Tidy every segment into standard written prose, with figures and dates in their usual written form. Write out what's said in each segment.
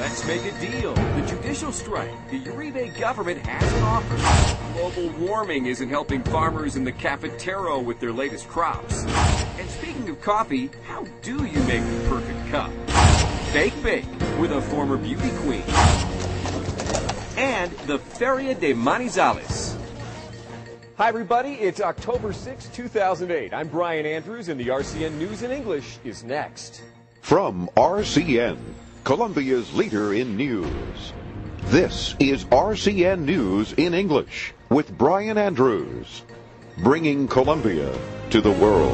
Let's make a deal. The judicial strike. The Uribe government has an offer. Global warming isn't helping farmers in the cafetero with their latest crops. And speaking of coffee, how do you make the perfect cup? Bake with a former beauty queen. And the Feria de Manizales. Hi, everybody. It's October 6, 2008. I'm Brian Andrews, and the RCN News in English is next. From RCN, Colombia's leader in news. This is RCN News in English with Brian Andrews, bringing Colombia to the world.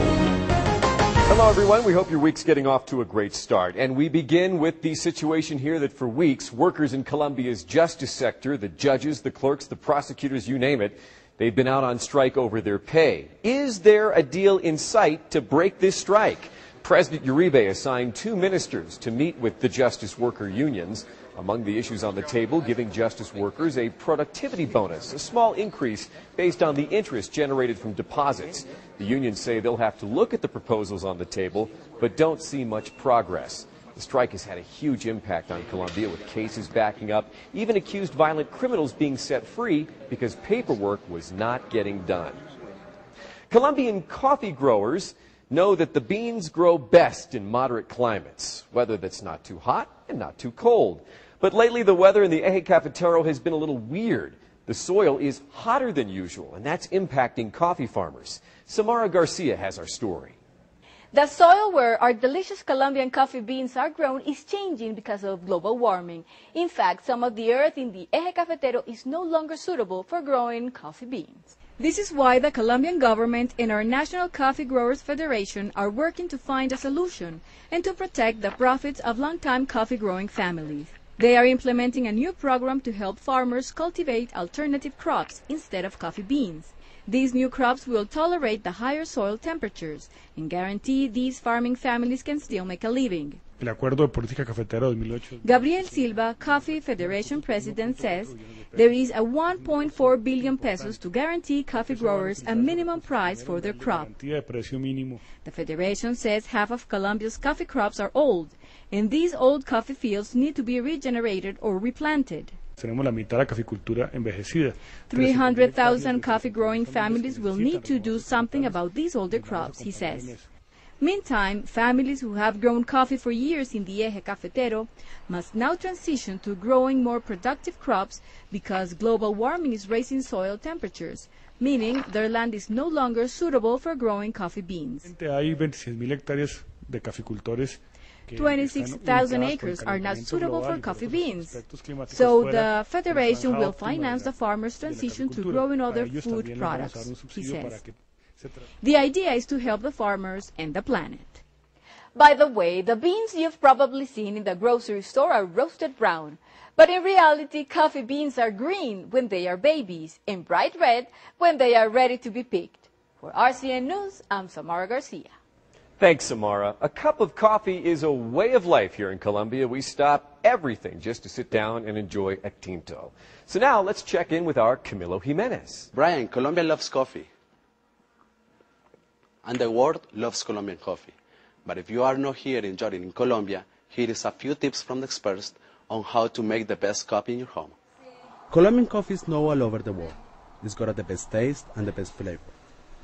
Hello, everyone. We hope your week's getting off to a great start. And we begin with the situation here that for weeks, workers in Colombia's justice sector, the judges, the clerks, the prosecutors, you name it, they've been out on strike over their pay. Is there a deal in sight to break this strike? President Uribe assigned 2 ministers to meet with the justice worker unions. Among the issues on the table, giving justice workers a productivity bonus, a small increase based on the interest generated from deposits. The unions say they'll have to look at the proposals on the table, but don't see much progress. The strike has had a huge impact on Colombia, with cases backing up, even accused violent criminals being set free because paperwork was not getting done. Colombian coffee growers know that the beans grow best in moderate climates, weather that's not too hot and not too cold. But lately the weather in the Eje Cafetero has been a little weird. The soil is hotter than usual, and that's impacting coffee farmers. Samara Garcia has our story. The soil where our delicious Colombian coffee beans are grown is changing because of global warming. In fact, some of the earth in the Eje Cafetero is no longer suitable for growing coffee beans. This is why the Colombian government and our National Coffee Growers Federation are working to find a solution and to protect the profits of long-time coffee growing families. They are implementing a new program to help farmers cultivate alternative crops instead of coffee beans. These new crops will tolerate the higher soil temperatures and guarantee these farming families can still make a living. Gabriel Silva, Coffee Federation President, says there is a 1.4 billion pesos to guarantee coffee growers a minimum price for their crop. The Federation says half of Colombia's coffee crops are old, and these old coffee fields need to be regenerated or replanted. 300,000 coffee-growing families will need to do something about these older crops, he says. Meantime, families who have grown coffee for years in the Eje Cafetero must now transition to growing more productive crops because global warming is raising soil temperatures, meaning their land is no longer suitable for growing coffee beans. 26,000 acres are not suitable for coffee beans, so the Federation will finance the farmers' transition to growing other food products, he says. The idea is to help the farmers and the planet. By the way, the beans you've probably seen in the grocery store are roasted brown, but in reality, coffee beans are green when they are babies and bright red when they are ready to be picked. For RCN News, I'm Samara Garcia. Thanks, Samara. A cup of coffee is a way of life here in Colombia. We stop everything just to sit down and enjoy a tinto. So now let's check in with our Camilo Jimenez. Brian, Colombia loves coffee. And the world loves Colombian coffee. But if you are not here enjoying in Colombia, here is a few tips from the experts on how to make the best coffee in your home. Colombian coffee is known all over the world. It's got the best taste and the best flavor.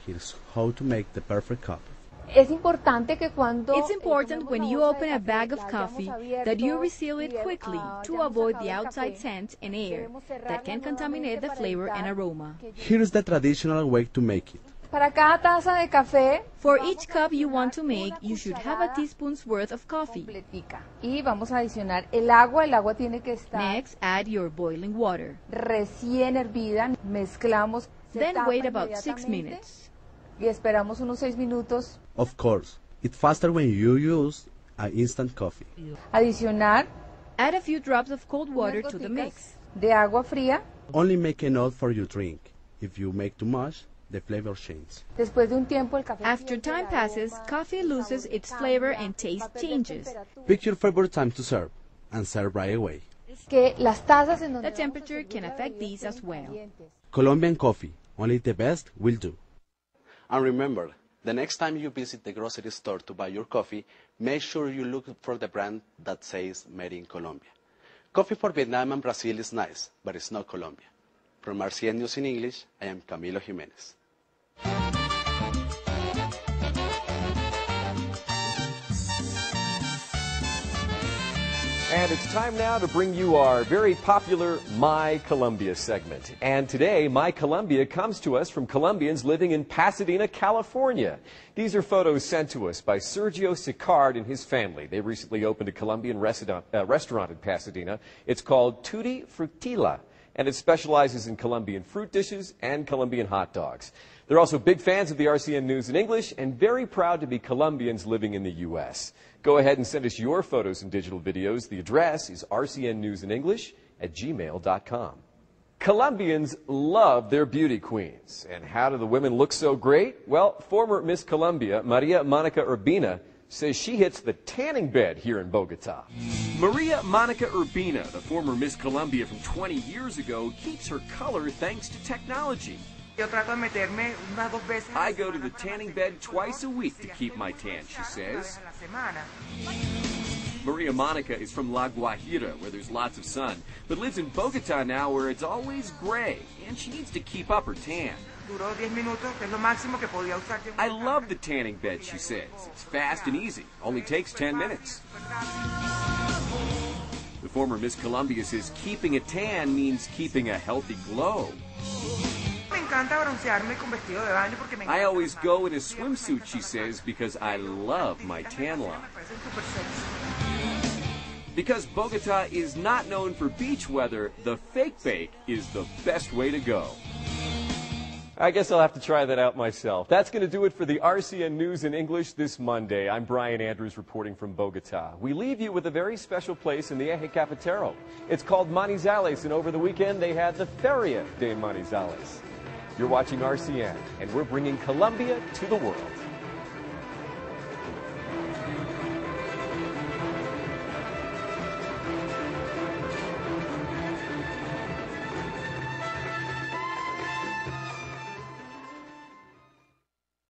Here's how to make the perfect cup. It's important when you open a bag of coffee that you reseal it quickly to avoid the outside scent and air that can contaminate the flavor and aroma. Here is the traditional way to make it. For each cup you want to make, you should have a teaspoon's worth of coffee. Next, add your boiling water. Then wait about 6 minutes. Of course, it's faster when you use an instant coffee. Add a few drops of cold water to the mix. Only make enough for your drink. If you make too much, the flavor changes. After time passes, coffee loses its flavor and taste changes. Pick your favorite time to serve and serve right away. The temperature can affect these as well. Colombian coffee, only the best will do. And remember, the next time you visit the grocery store to buy your coffee, make sure you look for the brand that says Made in Colombia. Coffee for Vietnam and Brazil is nice, but it's not Colombia. From RCN News in English, I am Camilo Jimenez. And it's time now to bring you our very popular My Colombia segment. And today, My Colombia comes to us from Colombians living in Pasadena, California. These are photos sent to us by Sergio Sicard and his family. They recently opened a Colombian restaurant in Pasadena. It's called Tutti Frutilla, and it specializes in Colombian fruit dishes and Colombian hot dogs. They're also big fans of the RCN News in English and very proud to be Colombians living in the U.S. Go ahead and send us your photos and digital videos. The address is rcnnewsinenglish@gmail.com. Colombians love their beauty queens. And how do the women look so great? Well, former Miss Colombia, Maria Monica Urbina, says she hits the tanning bed here in Bogota. Maria Monica Urbina, the former Miss Colombia from 20 years ago, keeps her color thanks to technology. I go to the tanning bed twice a week to keep my tan, she says. Maria Monica is from La Guajira, where there's lots of sun, but lives in Bogota now where it's always gray, and she needs to keep up her tan. I love the tanning bed, she says. It's fast and easy, only takes 10 minutes. The former Miss Colombia says keeping a tan means keeping a healthy glow. I always go in a swimsuit, she says, because I love my tan line. Because Bogota is not known for beach weather, the fake bake is the best way to go. I guess I'll have to try that out myself. That's going to do it for the RCN News in English this Monday. I'm Brian Andrews reporting from Bogota. We leave you with a very special place in the Eje Cafetero. It's called Manizales, and over the weekend they had the Feria de Manizales. You're watching RCN, and we're bringing Colombia to the world.